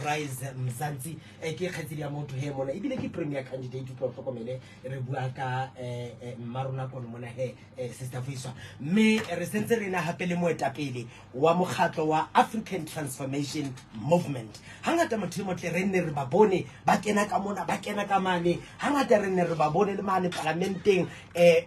Rise Mzansi ke khatsedi ya motho he mona ebile ke premier candidate to tlhokomele re bua ka marona kono mona he sister Vuyiswa me re sentse rena hape le moetapele wa mokgatlo wa African Transformation Movement hangata motho motle re nne re ba bone ba kena ka mona ba kena ka mane hangata re nne re ba bone le mane parlamenteng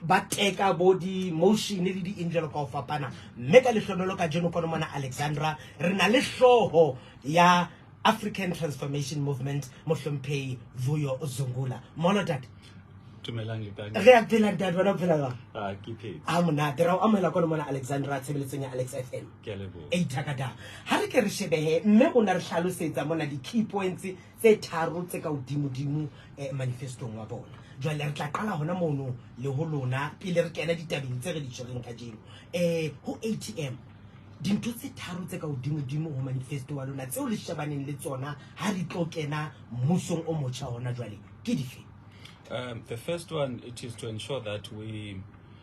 ba teka body motion le di angel ka ofapana mme ka lehlonolo ka jeno kono mona Alexandra re na le hloho ya African Transformation Movement mohlomphehi Vuyolwethu Zungula molo dad tumelang lebang re a phela dad bona phela ke phetse mona tera o amela kono mona Alexandra tshebeletsong ya Alex FM ke lebo eitakada ha re ke re shebehe mme o na re hlalosetsa mona di key points tse tharo tse ka udimo manifesto wa bona jwale re tla qala hona mono le ho lona pele re kena ditabeng tse re di tshwereng ka jeno ho ATM dintho tse tharo tse ka udimo ho manifesto wa lona tseo le shebaneng le tsona ha di tlo kena mmusong o motjha hona jwale ke dife? The first one, it is to ensure that we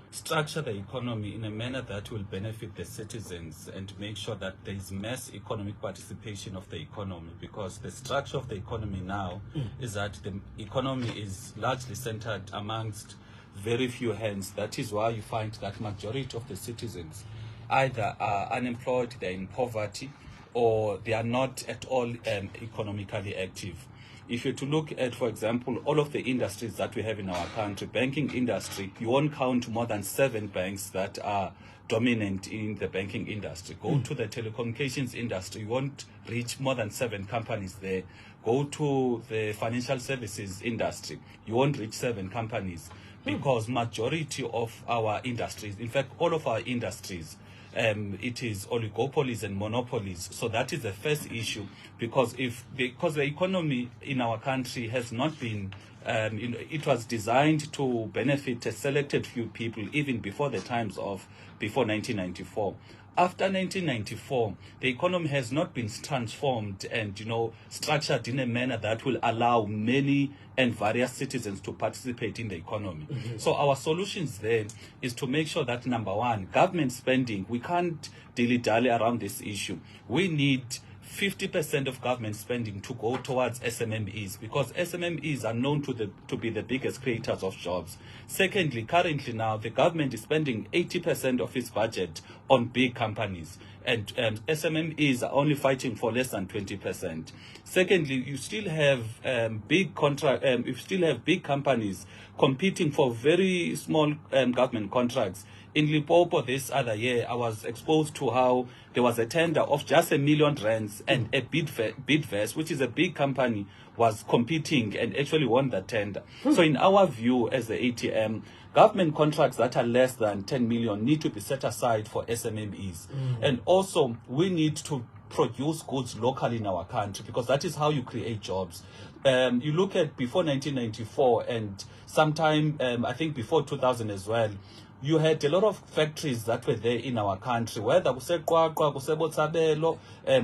structure the economy in a manner that will benefit the citizens and make sure that there is mass economic participation of the economy, because the structure of the economy now is that the economy is largely centered amongst very few hands. That is why you find that majority of the citizens either are unemployed, they're in poverty, or they are not at all economically active. If you're to look at, for example, all of the industries that we have in our country, banking industry, you won't count more than 7 banks that are dominant in the banking industry. Go to the telecommunications industry, you won't reach more than 7 companies there. Go to the financial services industry, you won't reach 7 companies, because majority of our industries, in fact, all of our industries, it is oligopolies and monopolies. So that is the first issue, because the economy in our country has not been, it was designed to benefit a selected few people even before the times of before 1994. After 1994, the economy has not been transformed and structured in a manner that will allow many and various citizens to participate in the economy. So our solutions there is to make sure that, number one, government spending, we can't dilly-dally around this issue. We need 50% of government spending to go towards SMMEs, because SMMEs are known to be the biggest creators of jobs. Secondly, currently now, the government is spending 80% of its budget on big companies, and SMMEs are only fighting for less than 20%. Secondly, you still have big companies competing for very small government contracts. In Limpopo this other year, I was exposed to how there was a tender of just R1 million and a Bidvest, which is a big company, was competing and actually won the tender. So in our view as the ATM, government contracts that are less than 10 million need to be set aside for SMMEs. And also we need to produce goods locally in our country, because that is how you create jobs. You look at before 1994 and sometime I think before 2000 as well, you had a lot of factories that were there in our country, whether Kuseqwaqwa, Kusebotshabelo,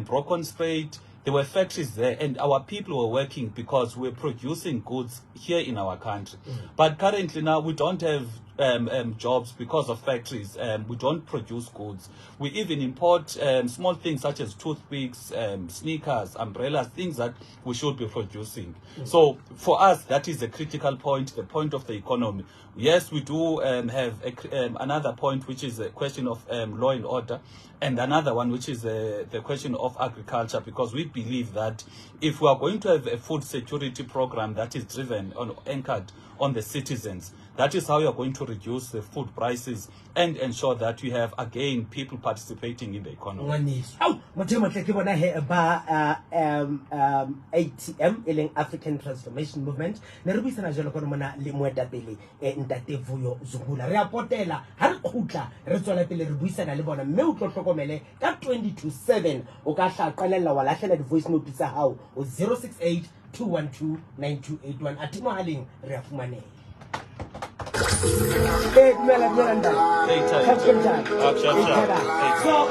Broken Strait. There were factories there, and our people were working because we're producing goods here in our country. But currently now we don't have jobs because of factories. We don't produce goods. We even import small things such as toothpicks, sneakers, umbrellas, things that we should be producing. So for us, that is a critical point, the point of the economy. Yes, we do have another point, which is a question of law and order, and another one, which is the question of agriculture, because we believe that if we are going to have a food security program that is anchored on the citizens, that is how you are going to reduce the food prices and ensure that you have, again, people participating in the economy. ATM, African Transformation Movement. Nerubisana jalo kono mona le moetapele ntate Vuyolwethu Zungula. Re apotela ha re khutla re tswela pele re buisana le bona mme o tlo hlokomele ka 2027 o ka hla qalella wa lahlela di voice note tsa hao o 068 212 9281 atimo haleng re a fumaneha. So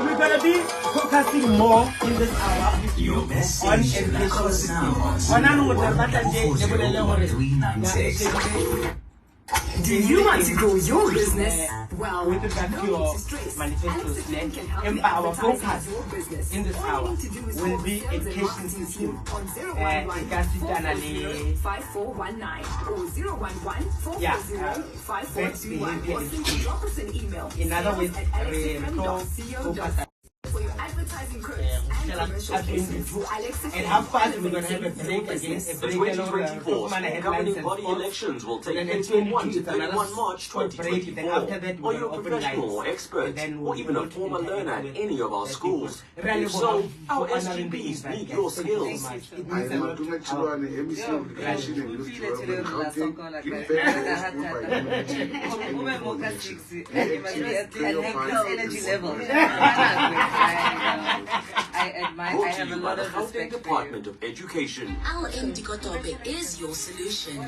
we're gonna be focusing more in this hour on educational system. Do you want to grow your business? Well, with regard to your manifestos, our focus in this hour will be education system. 5419 or 011-440-5421. Drop us an email. In other words, for your advertising quotes and how fast we're going to have a break again. The 2024 governing body elections will take place from 1 to 31 March 2024. Are you a professional or expert, or even a former learner at any of our schools? If so, our SGBs need your skills. I admire. I have a lot of respect for Department of Education. ATM Manifesto is your solution.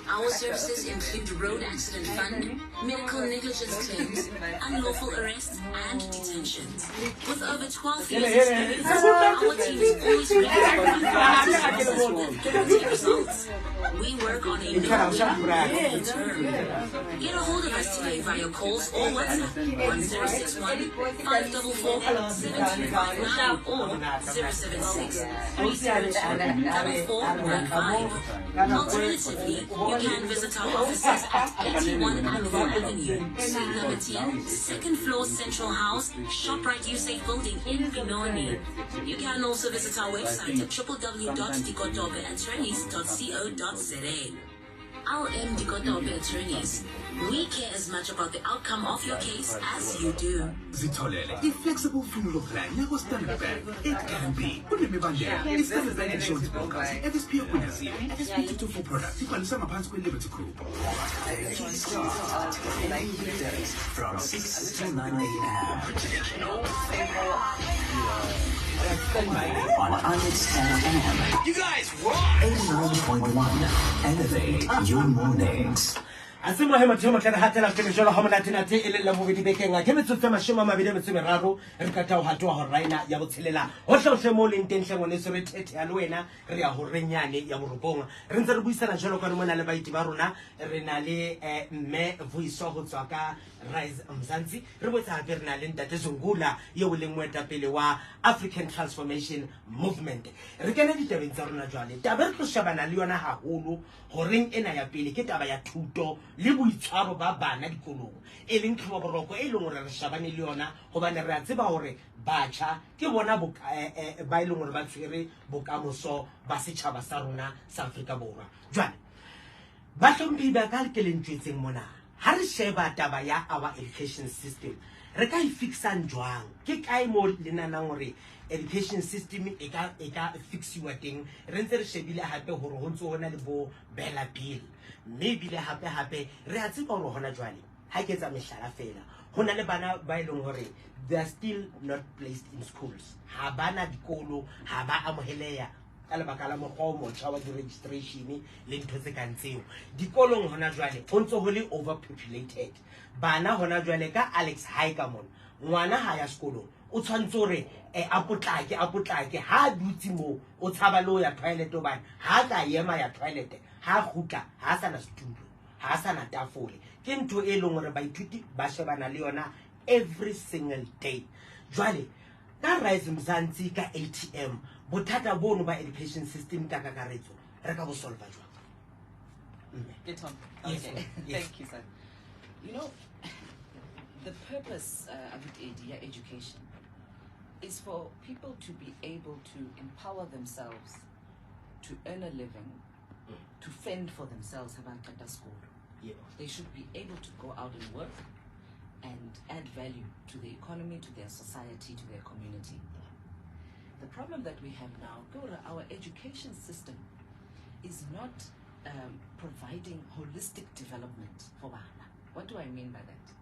Our services include road accident fund, medical negligence claims, unlawful arrests and detentions. With over 12 years experience, our team is always ready to guarantee results. We work on a no-win term. Get a hold of us today via calls or WhatsApp 1061 544 7259 or 076 377 4415. Alternatively, you can visit our offices at 81 Anvil Avenue, Suite number 10, second floor Central House, ShopRite USAfe Building in Benoni. You can also visit our website at www.dikotobeattorneys.co.za. ATM Manifesto Attorneys. We care as much about the outcome of your case as you do. Zitolele, the flexible funeral plan never Standard Bank. It can be. Remember, it's Standard Bank Insurance Brokers, FSP Winners, FSP 224 products. You can sum up and Liberty Group. Weekdays from 6 to 9 a.m. On Onyx FM. You guys rock! 89.1. Elevate your mornings. Asimo hema tsoma kana hatela ke jolo ha monate na te elella mo bidibekeng a ke metsotso mashoma mabedi metsemeraro re ka tao hatwa ho raina ya botshelela ho hlauhle mo leng teng hlengone se re thethe ya le wena re ya ho renyane ya borobong re ntse re buisana jolo ka mona le baiti ba rona re na le mme Vuyolwethu ho tswa ka Rise Mzansi re botsa hape re na le ntate Zungula ye o leng moetapele wa African Transformation Movement re kena ditabeng tsa rona jwale taba re tlo shebana le yona haholo horeng ena ya pele ke taba ya thuto le boitshwaro ba bana dikolong e leng tlhoba boroko e leng hore re shabane le yona hobane re a tseba hore batjha ke bona ba e leng hore ba tshwere bokamoso ba setjhaba sa rona sa Afrika Borwa jwale ba hlomphi ba ka ke lentswetseng mona ha re sheba taba ya our education system re ka fixa njwang ke kae mo lenanang hore education system e ka fixiwa teng re ntse re shebile hape hore ho ntse hona le bo bela bill maybe le hape re a tseba hore hona jwale ha ke tsa mehlala fela hona le bana ba ileng hore they are still not placed in schools ha bana dikolo ha ba amoheleya ka lebaka la mokgwa motjha wa registration le ntho tse kang tseo dikolong hona jwale ho ntse ho le overpopulated bana hona jwale ka Alex Haikamon ngwana ha ya sekolo o tshwantse hore a potlake ha dutse mo o tshaba lo ya toilet obane ha ka yema ya toilet ha khutla ha sana studio ha sana tafole ke ntho e leng hore baithuti ba shebana le yona every single day jwale ka Rise Mzansi ka ATM bothata bono ba education system ka kakaretso re ka bo solve jwang Get on. Yes, Okay. yes. Thank you, sir. You know, the purpose of education is for people to be able to empower themselves, to earn a living, to fend for themselves. At school, Yeah. they should be able to go out and work and add value to the economy, to their society, to their community. The problem that we have now, our education system is not providing holistic development for Bana. What do I mean by that?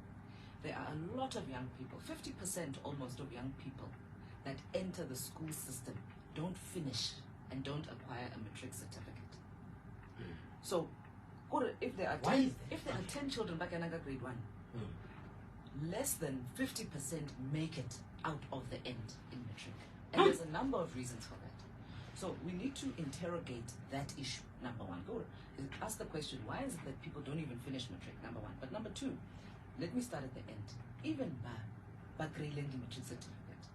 There are a lot of young people, 50% almost of young people that enter the school system don't finish and don't acquire a matric certificate. So, if there are 10 children back in grade 1, less than 50% make it out of the end in matric. And there's a number of reasons for that. So we need to interrogate that issue, number one. Go ask the question, why is it that people don't even finish matric, number one? But number two, let me start at the end. Even grade matric certificate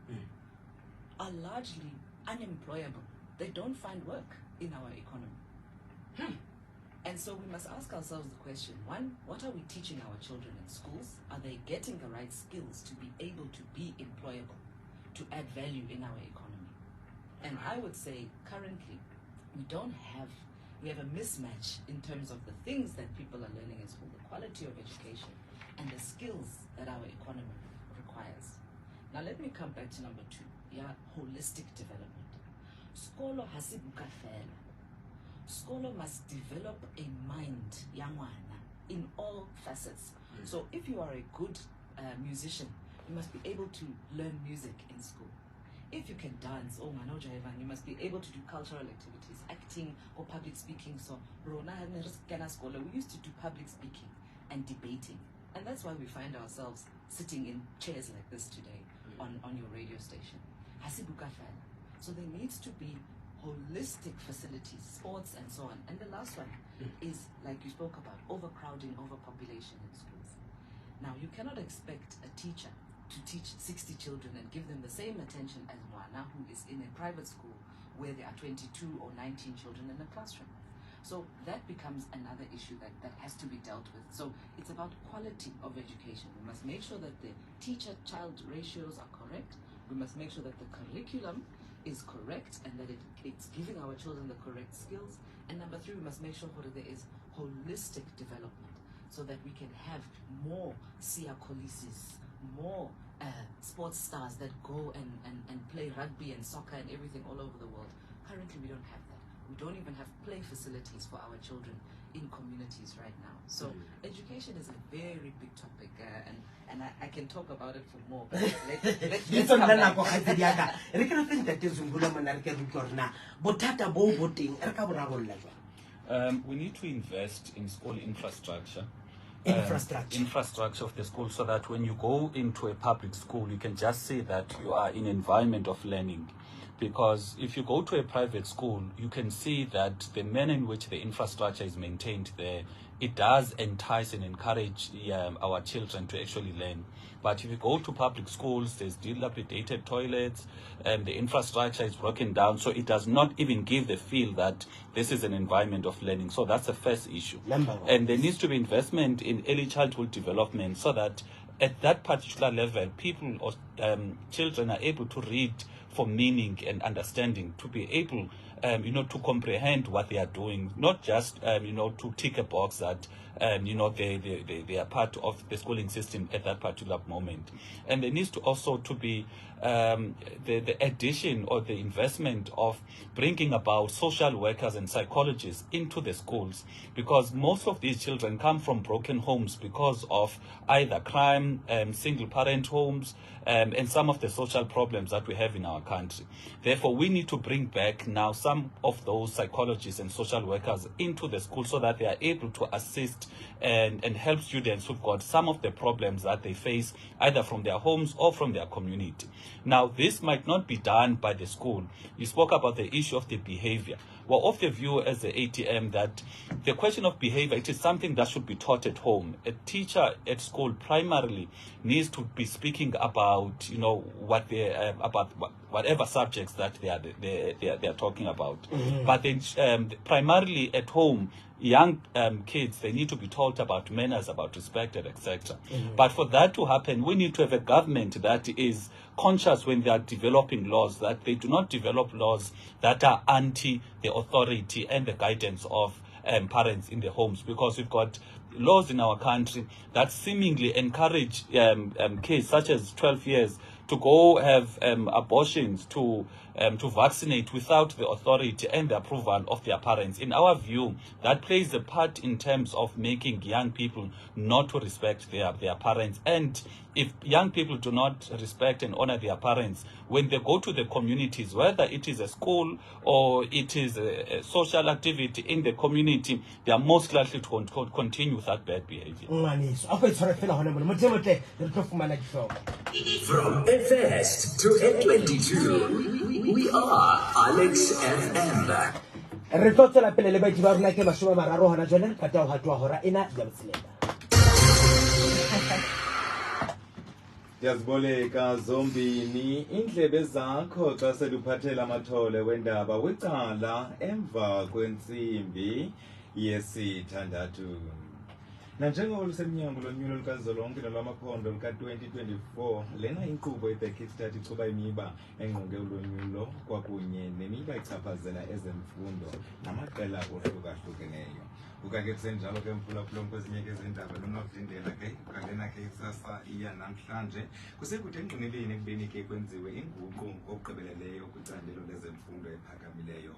are largely unemployable. They don't find work in our economy. And so we must ask ourselves the question, one, what are we teaching our children in schools? Are they getting the right skills to be able to be employable, to add value in our economy? And I would say currently we have a mismatch in terms of the things that people are learning in school, the quality of education and the skills that our economy requires. Now let me come back to number two, holistic development. Skolo hasibuka fela. Skolo must develop a mind, yangwana, in all facets. So if you are a good musician, you must be able to learn music in school. If you can dance, you must be able to do cultural activities, acting or public speaking. So we used to do public speaking and debating. And that's why we find ourselves sitting in chairs like this today on your radio station. So there needs to be holistic facilities, sports and so on. And the last one is, like you spoke about, overcrowding, overpopulation in schools. Now, you cannot expect a teacher to teach 60 children and give them the same attention as Mwana, who is in a private school where there are 22 or 19 children in a classroom. So that becomes another issue that has to be dealt with. So it's about quality of education. We must make sure that the teacher-child ratios are correct. We must make sure that the curriculum is correct and that it's giving our children the correct skills. And number three, we must make sure that there is holistic development so that we can have more Sia Colises, more sports stars that go and play rugby and soccer and everything all over the world. Currently, we don't have that. We don't even have play facilities for our children in communities right now. So education is a very big topic, and I can talk about it for more. But let's come back. We need to invest in school infrastructure. Infrastructure of the school, so that when you go into a public school, you can just see that you are in an environment of learning. Because if you go to a private school, you can see that the manner in which the infrastructure is maintained there, it does entice and encourage our children to actually learn. But if you go to public schools, there's dilapidated toilets, and the infrastructure is broken down, so it does not even give the feel that this is an environment of learning. So that's the first issue. And there needs to be investment in early childhood development, so that at that particular level, people or children are able to read for meaning and understanding, to be able to comprehend what they are doing, not just to tick a box that they are part of the schooling system at that particular moment. And there needs to also to be the addition or the investment of bringing about social workers and psychologists into the schools, because most of these children come from broken homes because of either crime, single parent homes, and some of the social problems that we have in our country. Therefore, we need to bring back now some of those psychologists and social workers into the school, so that they are able to assist and help students who've got some of the problems that they face either from their homes or from their community. Now, this might not be done by the school. You spoke about the issue of the behavior. We're of the view as the ATM that the question of behavior, it is something that should be taught at home. A teacher at school primarily needs to be speaking about, what they about whatever subjects that they are talking about. But then primarily at home, young kids, they need to be taught about manners, about respect, and etc. But for that to happen, we need to have a government that is conscious when they are developing laws, that they do not develop laws that are anti the authority and the guidance of parents in the homes, because we've got laws in our country that seemingly encourage kids such as 12 years to go have abortions, to vaccinate without the authority and the approval of their parents. In our view, that plays a part in terms of making young people not to respect their parents. And if young people do not respect and honor their parents, when they go to the communities, whether it is a school or it is a social activity in the community, they are most likely to continue with that bad behavior. From Invest to N22. We are Alex FM. Re tlo tswela pele le baithuti ba rona ke 30 hona jwale ka tao hatwa hora ena ya botshelela. Yaziboleka zombini indlebe zakho xa seluphathela amathole wendaba wecala emva kwentsimbi yesithandathu. Nanjengoba lusemnyango lonyulo lukazolonke nolwamaphondo luka-2024, lena inkqubo i-The Kickstart ichuba imiba engqonge ulonyulo kwakunye nemiba ichaphazela ezemfundo namaqela ohlukahlukeneyo. Ukange kusenjalo ke mphulaphula kwezinye ke izindaba nomavindela ke ukalena ke ikusasa iya namhlanje kusekude engqineleni ekubeni ke kwenziwe inguqu okugqibeleleyo kwicandelo lezemfundo ephakamileyo.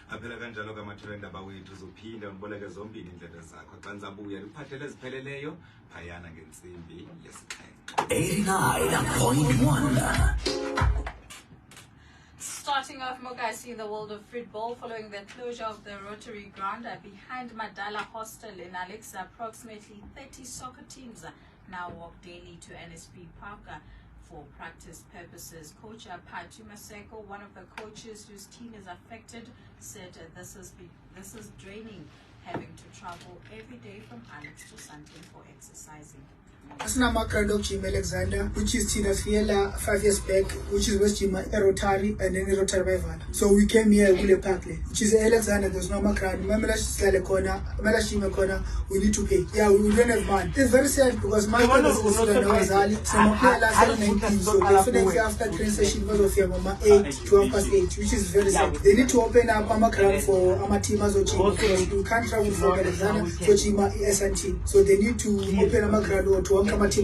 Aphela kanjalo kamathole endaba wethu uzophinda uboleke zombini indlebe zakho xa nzabuya luphathele ezipheleleyo phayana ngentsimbi yesixhenxe. 89.1. Starting off, Mokasi, in the world of football, following the closure of the Rotary Ground behind Madala Hostel in Alexa, approximately 30 soccer teams now walk daily to NSP Park for practice purposes. Coach Patu Maseko, one of the coaches whose team is affected, said this is draining, having to travel every day from Alex to Santin for exercising. Asinama crowd of Jim Alexander, which is Tina's Fiela 5 years back, which is West Jim Rotary and then Rotary Rival. So we came here Wule Parkley, which is Alexander, there's no crowd. Remember Shima corner, we need to pay. Yeah, we don't have money. It's very sad because my father is Azali, some of my last 19, so definitely after train session because of your mama 12 past 8, which is very sad. They need to open up a crowd for Amatima Zochima because you can't travel from Alexander for Chima SNT. So they need to open a crowd or to and on to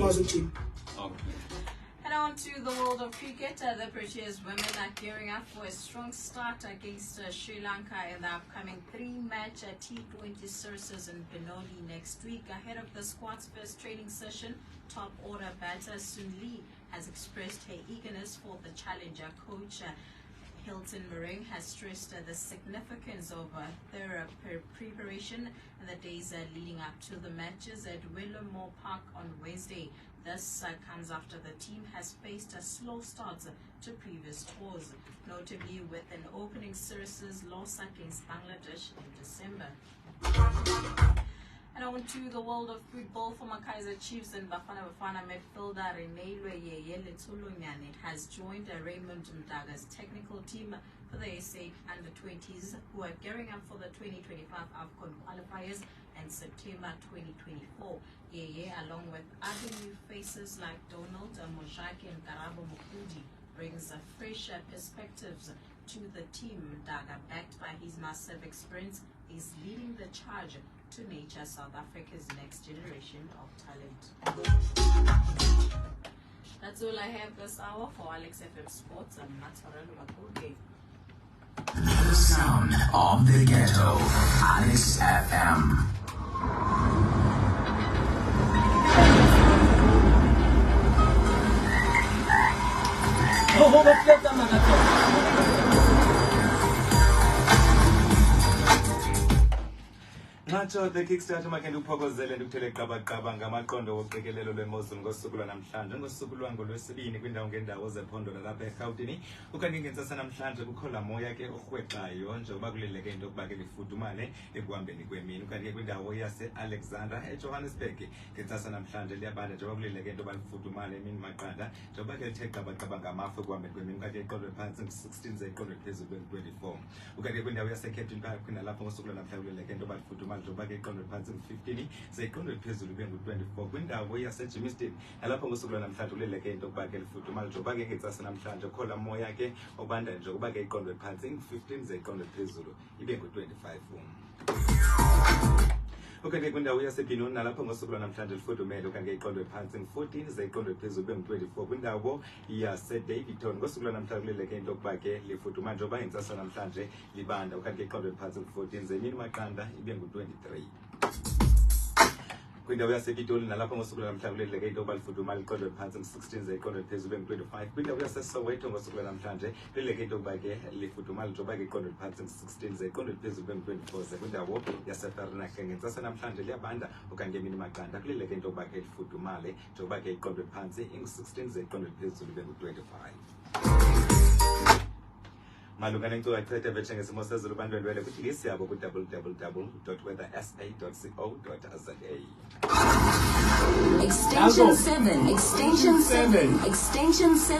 the world of cricket, the Proteas women are gearing up for a strong start against Sri Lanka in the upcoming 3-match T20 series in Benoni next week. Ahead of the squad's first training session, top order batter Sun Lee has expressed her eagerness for the challenger. Coach Hilton Murray has stressed the significance of thorough preparation in the days leading up to the matches at Willamore Park on Wednesday. This comes after the team has faced a slow start to previous tours, notably with an opening series loss against Bangladesh in December. And on to the world of football, former Kaizer Chiefs and Bafana midfielder Reneilwe Letsolonyane has joined Raymond Mdaga's technical team for the SA Under-20s, who are gearing up for the 2025 AFCON qualifiers in September 2024. Yeye, along with other new faces like Donald Mojaki and Karabo Mukudi, brings a fresher perspectives to the team. Mdaga, backed by his massive experience, is leading the charge to nurture South Africa's next generation of talent. That's all I have this hour for Alex FM Sports. I'm Matarelo Makuge. The sound of the ghetto. Alex FM. Nacho the Kickstart makende uphokozele ndikuthele qabaqaba ngamaqondo woqikelelo lwemozulu ngosuku lwanamhlanje ngosuku lwangolwesibini kwindawo ngendawo zephondo lalapha eGauteng. Ukanti ngentsasa namhlanje kukho moya ke orhwexayo njengoba kuleleke into yokuba ke lifudumale ekuhambeni kwemini. Ukanti ke kwindawo yase-Alexander eJohannesburg ngentsasa namhlanje liyabanda njengoba kuleleke into yoba lifudumale emini maqanda njengoba ke lithe qabaqaba ngamafu ekuhambeni kwemini. Ukanti ke iqondo phantsi 16 ze iqondo phezulu 24. Ukanti ke kwindawo yase-Captain Park kwinalapho ngosuku lwanamhlanje kuleleke into yoba lifudumale njengoba ke iqondo phantsi 15 ze iqondo phezulu ngu-24. Kwindawo yaseJimmiston nalapho ngosuku lwanamhlanje kuleleke into yokuba ke lifudumale njengoba ke ngentsasa namhlanje kukho moya ke obanda njengoba ke iqondo phantsi 15 ze iqondo phezulu ibe ngu-25. Ukanti kwindawo yaseBenoni nalapho ngosuku lwanamhlanje lifudumele. Ukanti ke iqondo phantsi 14 ze iqondo phezulu ibe ngu-24. Kwindawo yaseDaveyton ngosuku lwanamhlanje kuleleke into yokuba ke lifudumale njengoba ngentsasa namhlanje libanda. Ukanti ke iqondo phantsi 14 ze imini maqanda ibe ngu-23. Kwindawo yasePitoli nalapho ngosuku lwanamhlanje kuleleke into yokuba lifudumale iqondo phantsi 16 ze iqondo phezulu ibe ngu-25. Kwindawo yaseSoweto ngosuku lwanamhlanje kuleleke into yokuba ke lifudumale njengoba ke iqondo phantsi 16 ze iqondo phezulu ibe ngu-24. Ze kwindawo yaseVereeniging ngentsasa namhlanje liyabanda okanye ngemini maqanda kuleleke into yokuba ke lifudumale njengoba ke iqondo phantsi 16 ze iqondo phezulu ibe ngu-25. malunga nenkcukacha evetshe ngesimo sezulu bandwendwele kuthi isiyabo ku-www.weathersa.co.za. Extension 7, Extension 7, Extension 7,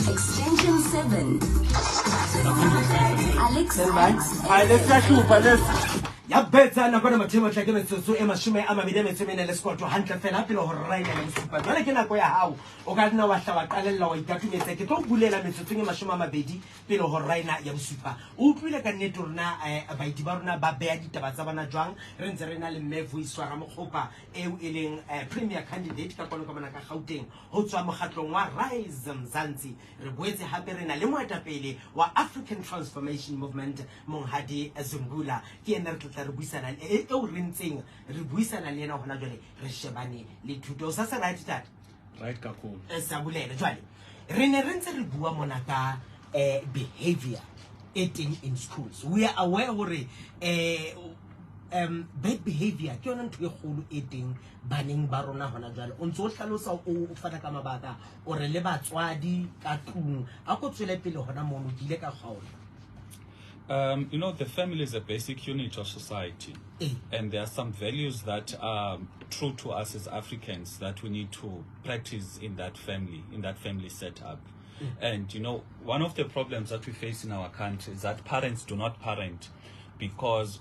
Extension 7. Alex. ya betsa na bona mathemo tla ke metsotso e mashume a mabedi a metsomene le sekotlo hantle fela pele ho raina le mosupa jwale ke nako ya hao o ka nna wa hla wa qalella wa itatumetse ke tlo bulela metsotsong e mashume a mabedi pele ho raina ya mosupa o utlwile ka nnete rona baiti ba rona ba beya ditaba tsa bona jwang re ntse re na le mme Vuyiswa Ramokgopa eo e leng premier candidate ka kono ka mona ka Gauteng ho tswa mokgatlong wa Rise Mzansi. Re boetse hape re na le moetapele wa African Transformation Movement Monghadi Zungula ke ena re re buisana eo re ntseng re buisana le ena hona jwale re shebane le thuto sa se right tata right ka khona sa bulele jwale re ne re ntse re bua mona ka behavior eating in schools. We are aware hore bad behavior ke yona ntho e kgolo e teng baneng ba rona hona jwale o ntse o hlalosa o fana ka mabaka o re le batswadi ka tlung a go tswele pele hona mono ke ile ka kgaola. You know, the family is a basic unit of society, and there are some values that are true to us as Africans that we need to practice in that family setup. And you know, one of the problems that we face in our country is that parents do not parent because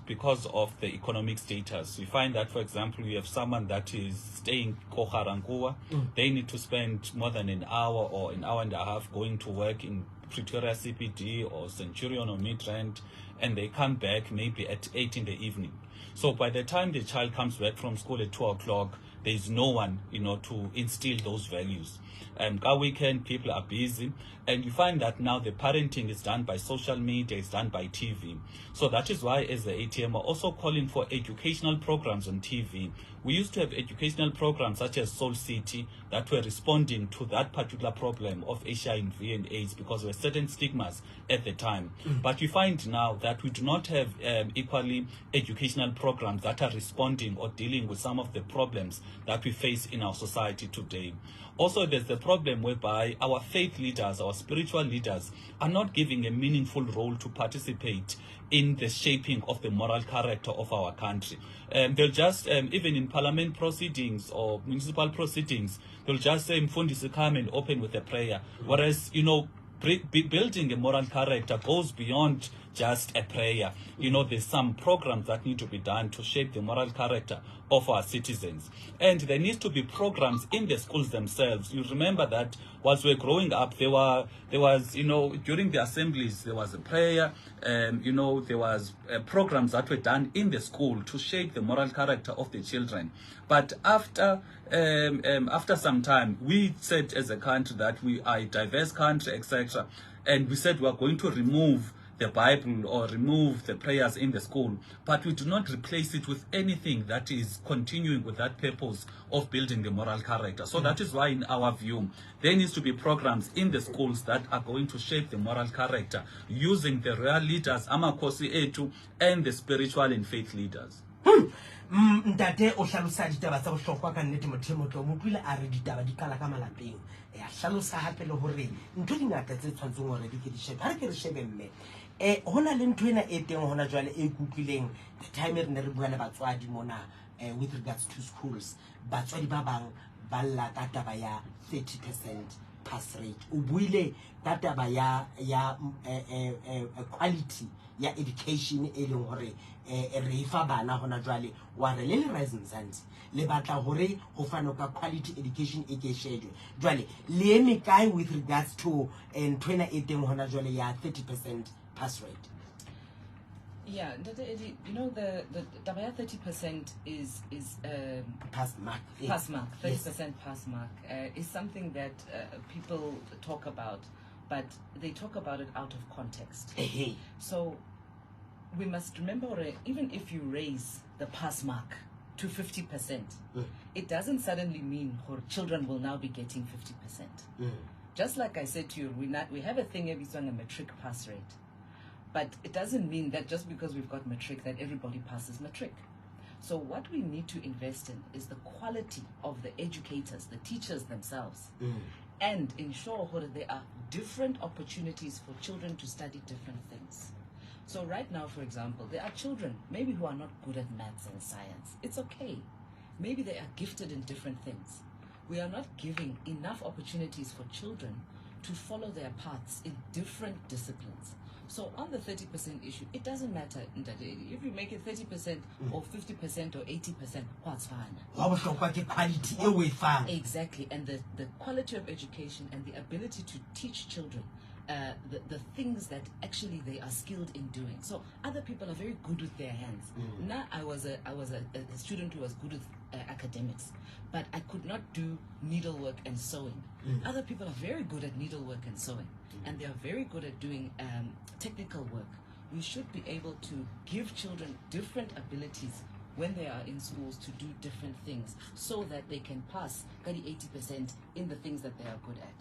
of the economic status. We find that, for example, you have someone that is staying Koharankuwa, they need to spend more than an hour or an hour and a half going to work in Pretoria CPD or Centurion or Midrand, and they come back maybe at 8 in the evening. So by the time the child comes back from school at 2 o'clock, there is no one, you know, to instill those values. Our weekend, people are busy, and you find that now the parenting is done by social media, it's done by TV. So that is why, as the ATM, are also calling for educational programs on TV. We used to have educational programs such as Soul City that were responding to that particular problem of HIV and AIDS because there were certain stigmas at the time. But we find now that we do not have equally educational programs that are responding or dealing with some of the problems that we face in our society today. Also, there's the problem whereby our faith leaders, our spiritual leaders, are not giving a meaningful role to participate in the shaping of the moral character of our country. They'll just, even in parliament proceedings or municipal proceedings, they'll just say, Mfundisi, come and open with a prayer. Whereas, you know, building a moral character goes beyond just a prayer. You know, there's some programs that need to be done to shape the moral character of our citizens. And there needs to be programs in the schools themselves. You remember that whilst we were growing up, there was, you know, during the assemblies, there was a prayer, you know, there was programs that were done in the school to shape the moral character of the children. But after some time, we said as a country that we are a diverse country, etc. And we said we are going to remove the Bible or remove the prayers in the school, but we do not replace it with anything that is continuing with that purpose of building the moral character. So that is why, in our view, there needs to be programs in the schools that are going to shape the moral character using the real leaders, Amakosi Etu, and the spiritual and faith leaders. Ntate o hlalosa ditaba tsa bohlokwa ka nnete mothemotlo mo pula a re ditaba di kala ka malapeng ya hlalosa hape le hore ntho di ngata tse tshwantseng hore di ke di shebe ha re ke re shebe mme hona le ntho ena e teng hona jwale e kutlileng the time re ne re bua le batswadi mona with regards to schools batswadi ba bang ba lla ka taba ya 30% pass rate o buile ka taba ya quality ya education e leng hore re fa bana hona jwale wa re le Rise Mzansi le batla hore ho fana ka quality education e ke shejwe jwale le eme kae with regards to ntwena e teng hona jwale ya 30% pass rate. Yeah, you know the 30% is pass mark. Pass mark, 30% yes. Pass mark is something that people talk about, but they talk about it out of context. Hey. So we must remember, even if you raise the pass mark to 50%, it doesn't suddenly mean children will now be getting 50%. Just like I said to you, we have a thing every song, a matric pass rate. But it doesn't mean that just because we've got matric that everybody passes matric. So what we need to invest in is the quality of the educators, the teachers themselves, and ensure that there are different opportunities for children to study different things. So right now, for example, there are children maybe who are not good at maths and science. It's okay. Maybe they are gifted in different things. We are not giving enough opportunities for children to follow their paths in different disciplines. So on the 30% issue, it doesn't matter if you make it 30% or 50% or 80%, what's fine. Exactly, and the quality of education and the ability to teach children the things that actually they are skilled in doing. So other people are very good with their hands. Now I was a student who was good with academics, but I could not do needlework and sewing. Other people are very good at needlework and sewing, and they are very good at doing technical work. We should be able to give children different abilities when they are in schools to do different things so that they can pass 80% in the things that they are good at.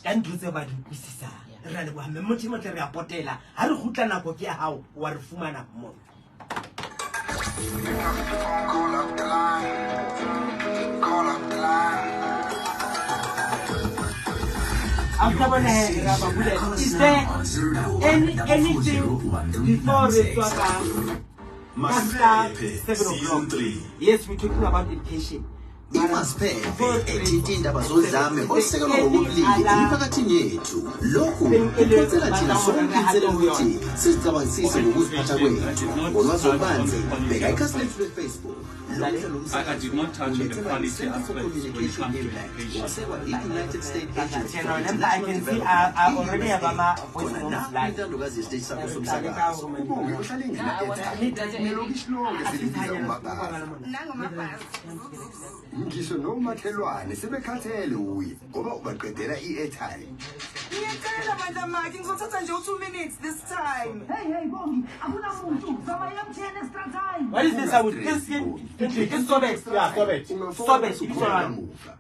Is there anything before the Master 7 o'clock? Yes, we're talking about education. imasiphethe ethintindaba zodlame olusekelwa ngokobulili emiphakathini yethu. Lokhu kuphothela thina sokuphithela ukuthi sizicabangisise ngokuziphatha kwethu. Ngolwazi olubanzi, bheka ikhasi lethu leFacebook. I did not touch on the quality aspects when it comes to education. I can see I already have my voice on live. Ngisho nomakhelwane sebekhathele uye ngoba ubaqedela i-airtime. Ngiyacela bandla maki ngizothatha nje 2 minutes this time. Hey Bongi, akunamuntu zama yam10 extra time. What is this? I would this stop it. Yeah, stop it.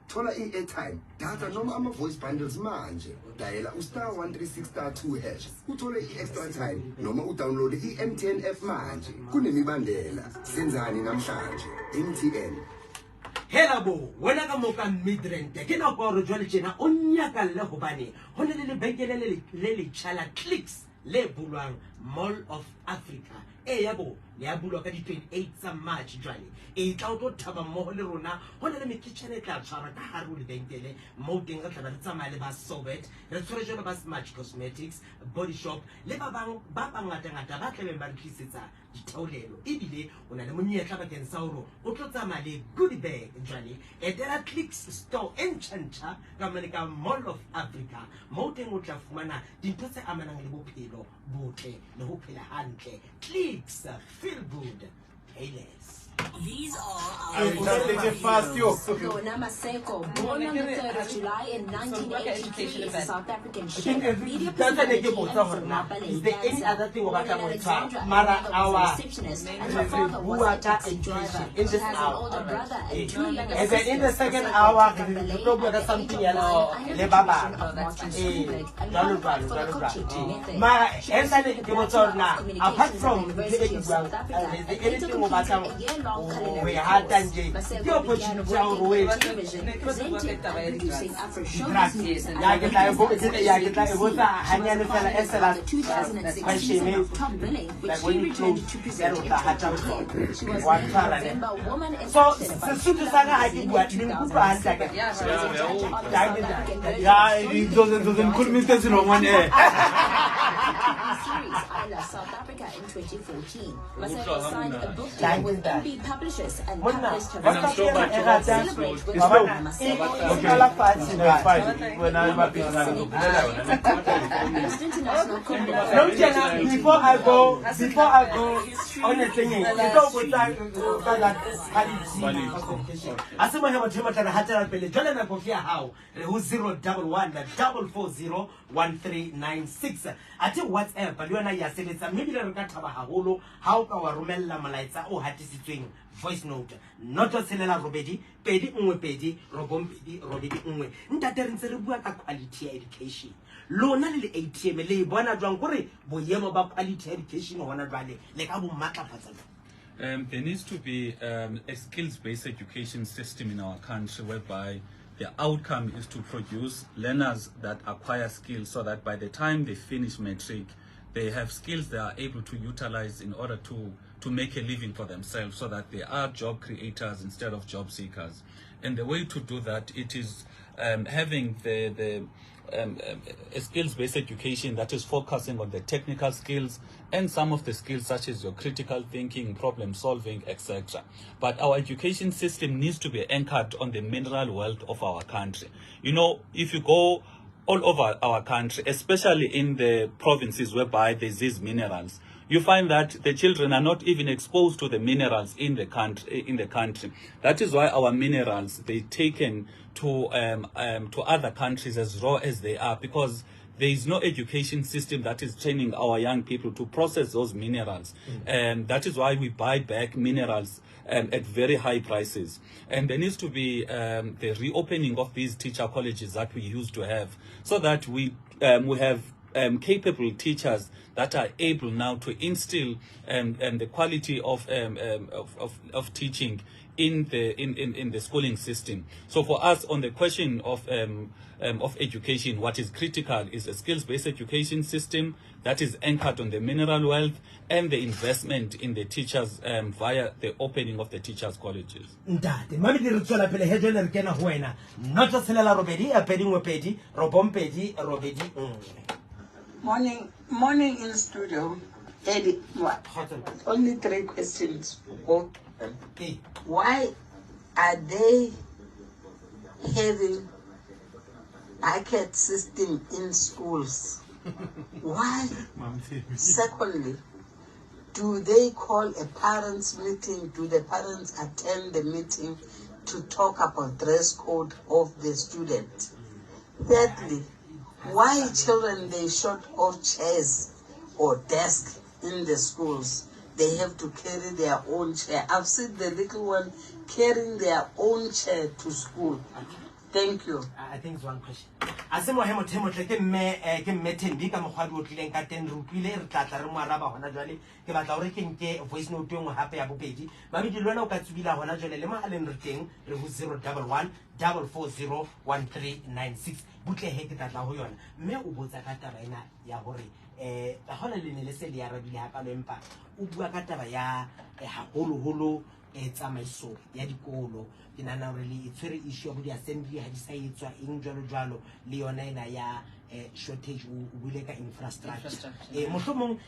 Thola i-airtime data noma ama-voice bundles manje. Dayela *136*2# uthole i-extra time noma udownload i-M10 app manje. Kunemibandela. Senzani namhlanje? MTN. Hello, when I come up Midrand, take no power jolly onyaka le hobane, honele begelele lele chala clicks le bulwang Mall of Africa. Yabo, le bulwa ka di 28 sa March jwale. E tla o thaba mo le rona, honele me kitchen e tla tshwara ka haru le bengele, mo teng ga tla ba tsamaya le ba Sobet, re tshwere jalo ba Smart Cosmetics, Body Shop, le ba bangata ngata ba tlebe ba re tlisetsa ditaolelo. Ebile o na le monyetla ba keng sa hore o tlo tsamaya le goodie bag jwale. Etela Clicks store Enchanter ka America Mall of Africa. Mo teng o tla fumana dintho tse amanang le bophelo botle le ho phela hantle. Clicks, feel good, payless. These are our Lona Maseko, born on the 3rd of July in 1983, is a South African chef, media personality, and former ballet Is there any other thing about Alexandra, Mara our receptionist, and her father was a taxi driver. in She this has an hour? older brother and 2 younger And then in the sisters. second hour, we talk about something else. Le baba. Mara, Anthony, you want to now. Apart from the anything about we had done the opportunity our way. South Africa in 2014. Maseko signed a book deal with MB Publishers and published her first book, Celebrate with Mama Maseko. Before I go on the thing, I said, I have a hatcher pele. Jolly na kofia how? Who's 011-440-1396. I think WhatsApp, but you and I said it's a maybe the Kataba Holo, how our Romella Malaita or Hattisitwing voice note. Not a Selena Robedi, Pedi Unwe Pedi, Robedi Unwe. Ntaterin Serebuaka quality education. Lona li ATM le bona jwangore boyemo ba quality education ona jwale le ka bo matla patsa. There needs to be a skills-based education system in our country whereby the outcome is to produce learners that acquire skills so that by the time they finish matric, they have skills they are able to utilize in order to make a living for themselves, so that they are job creators instead of job seekers. And the way to do that, it is having a skills-based education that is focusing on the technical skills and some of the skills such as your critical thinking, problem solving, etc. But our education system needs to be anchored on the mineral wealth of our country. You know, if you go all over our country, especially in the provinces whereby there's these minerals, you find that the children are not even exposed to the minerals in the country. That is why our minerals, they're taken to other countries as raw as they are, because there is no education system that is training our young people to process those minerals. And that is why we buy back minerals at very high prices. And there needs to be the reopening of these teacher colleges that we used to have, so that we have capable teachers that are able now to instill the quality of teaching in the schooling system. So for us, on the question of education, what is critical is a skills-based education system that is anchored on the mineral wealth and the investment in the teachers via the opening of the teachers' colleges. Ntate, mami di re tswela pele he jwale re kena ho wena. Notla tshelela robedi a pedi ngwe pedi, robompedi robedi nngwe. Morning in studio. Eddie, what? Only 3 questions. Why are they having bucket system in schools? Why? Secondly, do they call a parents meeting? Do the parents attend the meeting to talk about dress code of the student? Thirdly, why children they short of chairs or desks in the schools? They have to carry their own chair. I've seen the little one carrying their own chair to school. Thank you. I think it's one question. Asemo he motho motle ke mme Thembi ka mogwadi o tlileng ka teng re utlwile re tla re mo araba hona jwale ke batla hore ke nke voice note engwe hape ya bobedi mami di lwana o ka tsubila hona jwale le mohaleng re teng re ho 011 440 1396 butle he ke tla ho yona mme o botsa ka taba ena ya hore ga hona le ne le se le ya rabile ha palo empa o bua ka taba ya haholo tsamaiso ya dikolo ke nana hore le itshwere issue ya bo di-assembly ha di sa etswa eng jwalo le yona ena ya shortage o buile ka infrastructure mohlomong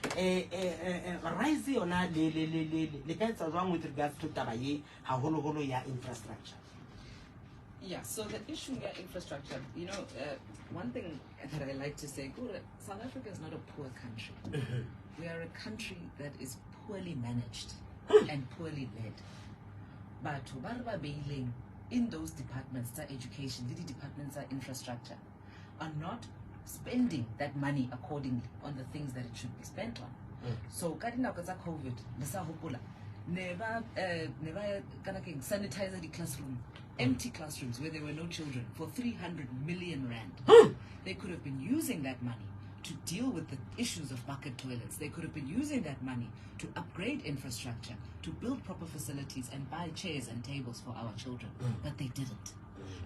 rise yona le ka etsa jwang with regards to taba ye haholo ya infrastructure. Yeah, so the issue of infrastructure, you know, one thing that I like to say, South Africa is not a poor country. We are a country that is poorly managed and poorly led. But in those departments, the education, the departments are infrastructure, are not spending that money accordingly on the things that it should be spent on. So, COVID, never sanitize the classroom. Empty classrooms where there were no children for 300 million rand. They could have been using that money to deal with the issues of bucket toilets. They could have been using that money to upgrade infrastructure, to build proper facilities and buy chairs and tables for our children. But they didn't.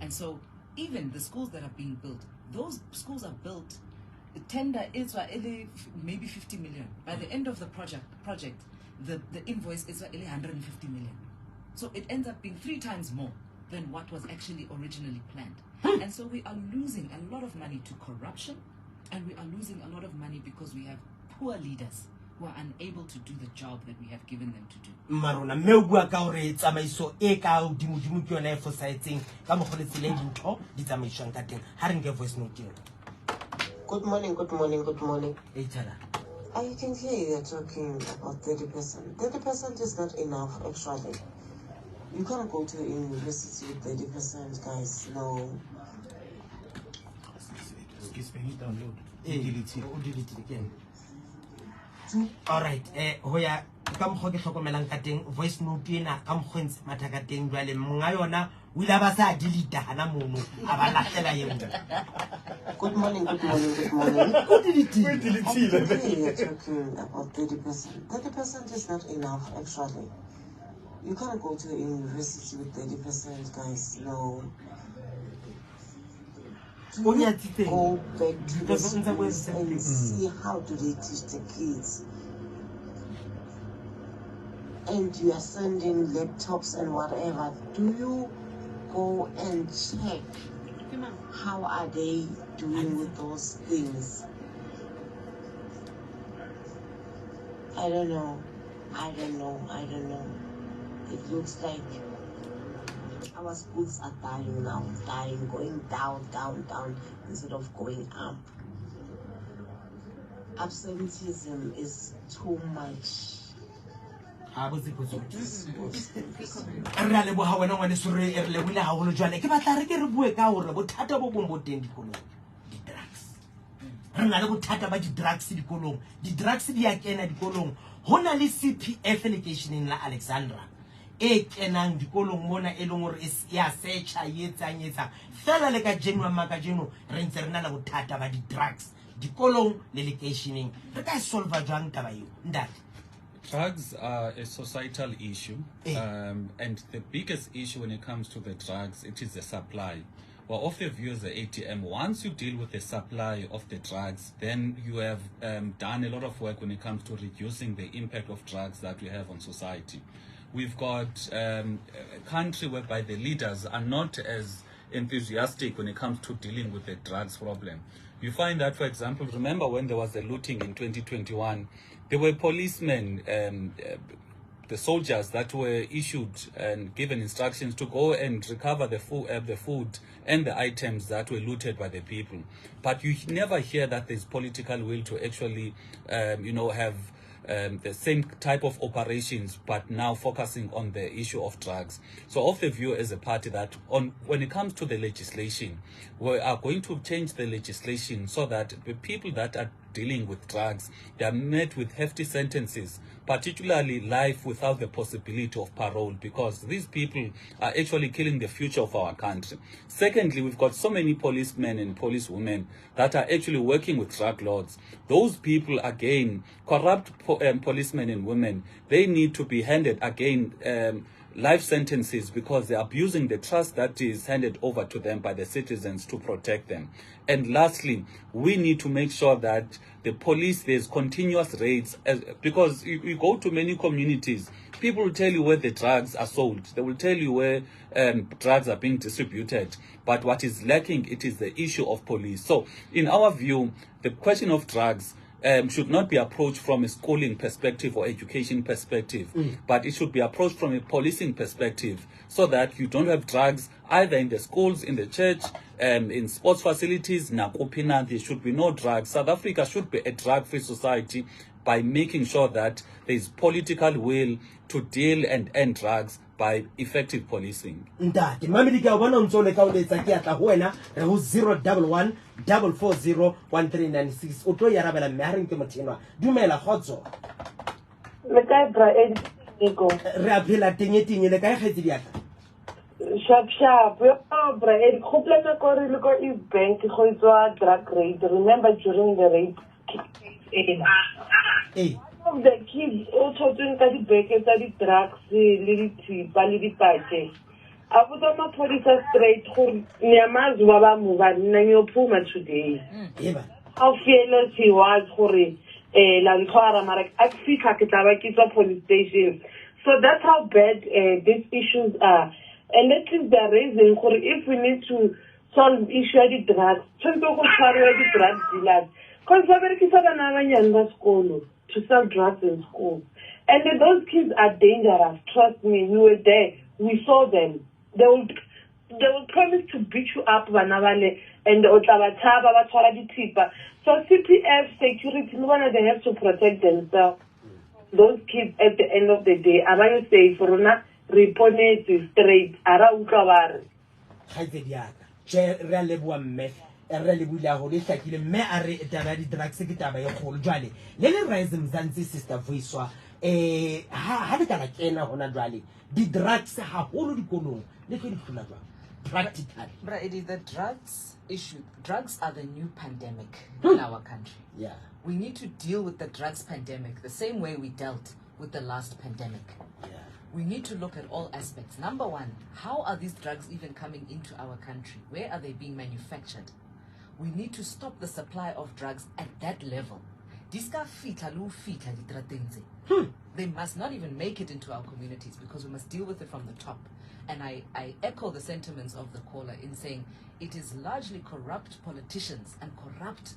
And so even the schools that are being built, those schools are built, the tender is maybe 50 million. By the end of the project, the invoice is 150 million. So it ends up being 3 times more than what was actually originally planned. And so we are losing a lot of money to corruption, and we are losing a lot of money because we have poor leaders who are unable to do the job that we have given them to do. Marona me o bua ka hore tsamaiso e ka dimodimo ke yona e fosahetseng ka mogoletse le dintho di tsamaiswang ka teng ha re nke voice note. Good morning. Hey Thala, I can hear you talking about 30%. 30% is not enough actually. You can't go to university with 30%, guys. No. Excuse me, download. Delete it again. All right. Hoya ka mkho ke hlokomelang ka teng voice note ena ka mkhontse matha ka teng jwale monga yona o ile ba sa delete hana mono a ba lahlela yena. Good morning. Go delete it. You're talking about 30%. 30% is not enough actually. You can't go to university with 30%, guys. No. go back to the schools and see how do they teach the kids. And you are sending laptops and whatever. Do you go and check how are they doing with those things? I don't know. It looks like our schools are dying now, going down, instead of going up. Absenteeism is too much. re a leboga wena ngwane sore re lebile haholo jwale ke batla re ke re bue ka hore bothata bo bong bo teng dikolong di-drugs re na le bothata ba di-drugs dikolong di-drugs di a kena dikolong ho na le CPF lekeisheneng la Alexandra e kenang dikolong mona e leng hore ya searcha etsang fela le ka January makajeno re ntse re na le bothata ba di-drugs dikolong le lekeisheneng re ka solve jwang taba eo ndate? Drugs are a societal issue, and the biggest issue when it comes to the drugs, it is the supply. Well, of the view as the ATM, once you deal with the supply of the drugs, then you have done a lot of work when it comes to reducing the impact of drugs that we have on society. We've got a country whereby the leaders are not as enthusiastic when it comes to dealing with the drugs problem. You find that, for example, remember when there was the looting in 2021, there were policemen, the soldiers that were issued and given instructions to go and recover the food and the items that were looted by the people. But you never hear that there's political will to actually, have the same type of operations, but now focusing on the issue of drugs. So of the view as a party that when it comes to the legislation, we are going to change the legislation so that the people that are dealing with drugs, they are met with hefty sentences, particularly life without the possibility of parole, because these people are actually killing the future of our country. Secondly, we've got so many policemen and policewomen that are actually working with drug lords. Those people, again, corrupt policemen and women, they need to be handed, again, life sentences because they're abusing the trust that is handed over to them by the citizens to protect them. And lastly, we need to make sure that the police, there's continuous raids, because you go to many communities, people will tell you where the drugs are sold. They will tell you where drugs are being distributed. But what is lacking, it is the issue of police. So in our view, the question of drugs should not be approached from a schooling perspective or education perspective, but it should be approached from a policing perspective, so that you don't have drugs either in the schools, in the church, in sports facilities. There should be no drugs. South Africa should be a drug-free society by making sure that there is political will to deal and end drugs by effective policing. Ndate mamedi ka bona ntso le ka o letsa ke atla ho wena re ho 011 440 1396 o tlo ya rabela mme ha re nke mothenwa dumela khotso le ka bra ego re a phela tenyeting le ka kgetsi dia sharp yo bra ed khoplela ko re le ko e bank go itswa drug raid. Remember during the raid of the kids also doing the beke tsa di drugs le di thipa le di pate abuta mapolisa straight go nyamazi ba ba mu ba nna nyophuma today how fearless he was gore la ntwara mara akufika ke tla ba kitwa police station. So that's how bad these issues are, and at least they're raising gore if we need to solve issue of the drugs tshwanetse go tshwarwa di drug dealers because ba berekisa bana ba nyane ba sekolo to sell drugs in schools. And those kids are dangerous. Trust me, we were there. We saw them. They will promise to beat you up, and so CPF security, they have to protect themselves. Those kids at the end of the day, am I say for una report it straight? Ara ukaware. Re le bula go le hlakile mme a re taba di drugs ke taba e kgolo jwale le le rise mzansi sister Vuyiswa ha le kana kena hona jwale di drugs ha holo dikolong le ke di hlola jwang practically but it is the drugs issue. Drugs are the new pandemic in our country. Yeah, we need to deal with the drugs pandemic the same way we dealt with the last pandemic. We need to look at all aspects. Number one, how are these drugs even coming into our country? Where are they being manufactured? We need to stop the supply of drugs at that level. They must not even make it into our communities because we must deal with it from the top. And I echo the sentiments of the caller in saying it is largely corrupt politicians and corrupt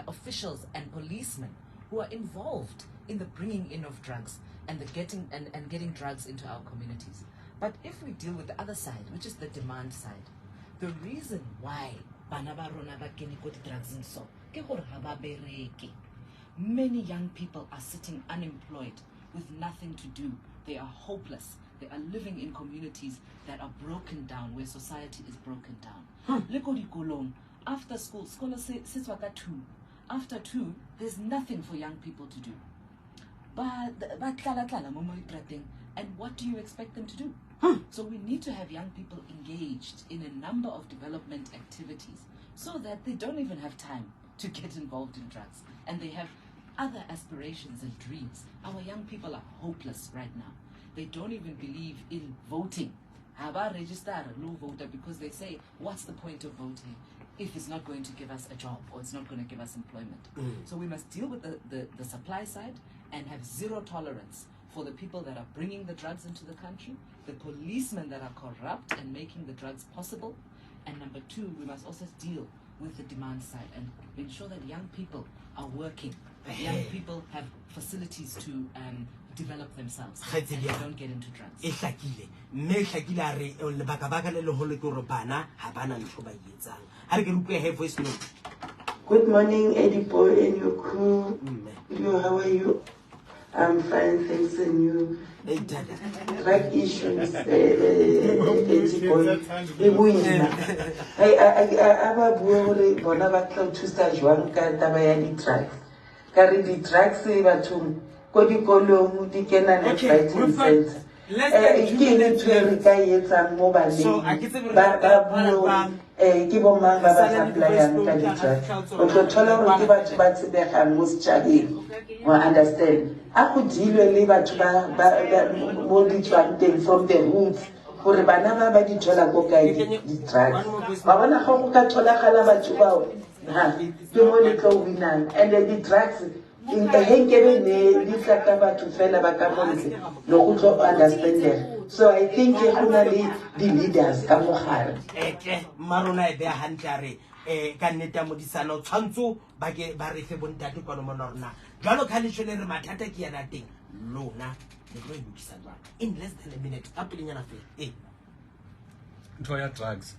officials and policemen who are involved in the bringing in of drugs and the getting drugs into our communities. But if we deal with the other side, which is the demand side, the reason why many young people are sitting unemployed with nothing to do. They are hopeless. They are living in communities that are broken down, where society is broken down. After school, after 2, there's nothing for young people to do. And what do you expect them to do? So we need to have young people engaged in a number of development activities so that they don't even have time to get involved in drugs. And they have other aspirations and dreams. Our young people are hopeless right now. They don't even believe in voting. Register a low voter because they say, what's the point of voting if it's not going to give us a job or it's not going to give us employment? So we must deal with the supply side and have zero tolerance for the people that are bringing the drugs into the country, the policemen that are corrupt and making the drugs possible. And number 2, we must also deal with the demand side and ensure that young people are working, that young people have facilities to develop themselves and they don't get into drugs. Good morning, Edipo and your crew. How are you? I'm fine, thanks, and you. Drug issues, Edipo. Understand? I could deal with from the roots. For Banana by the Chola Boca, the drugs. But when I hope that Chola Calabachua, and the drugs in the Henkeven, this Lakaba to Felabacamon, no understand them. So I think the leaders come hard. Maruna be a hantare. Caneta Modisano Chanzu, Bage Barife Bontatu Konomonorna. Galo Kalishone Matata Kianating, Luna, the great in less than a minute. Appling an affair. Toya drugs.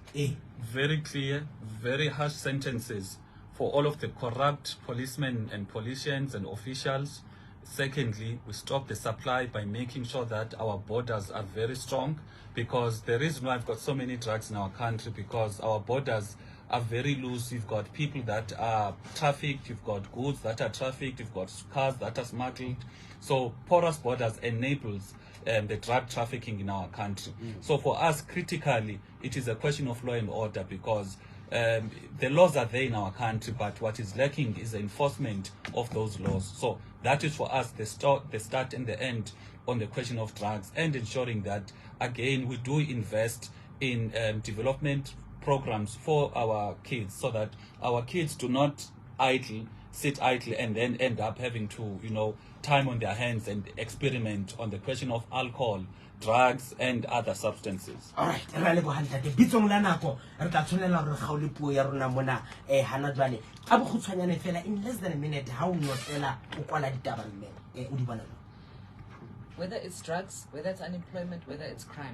Very clear, very harsh sentences for all of the corrupt policemen and politicians and officials. Secondly, we stop the supply by making sure that our borders are very strong, because the reason why I've got so many drugs in our country, because our borders are very loose. You've got people that are trafficked, you've got goods that are trafficked, you've got cars that are smuggled. So porous borders enables the drug trafficking in our country. So for us, critically, it is a question of law and order, because the laws are there in our country, but what is lacking is the enforcement of those laws. So that is for us the start and the end on the question of drugs, and ensuring that, again, we do invest in development programs for our kids, so that our kids do not sit idle and then end up having to, time on their hands and experiment on the question of alcohol, drugs, and other substances. All right, in less than a minute, how whether it's drugs, whether it's unemployment, whether it's crime.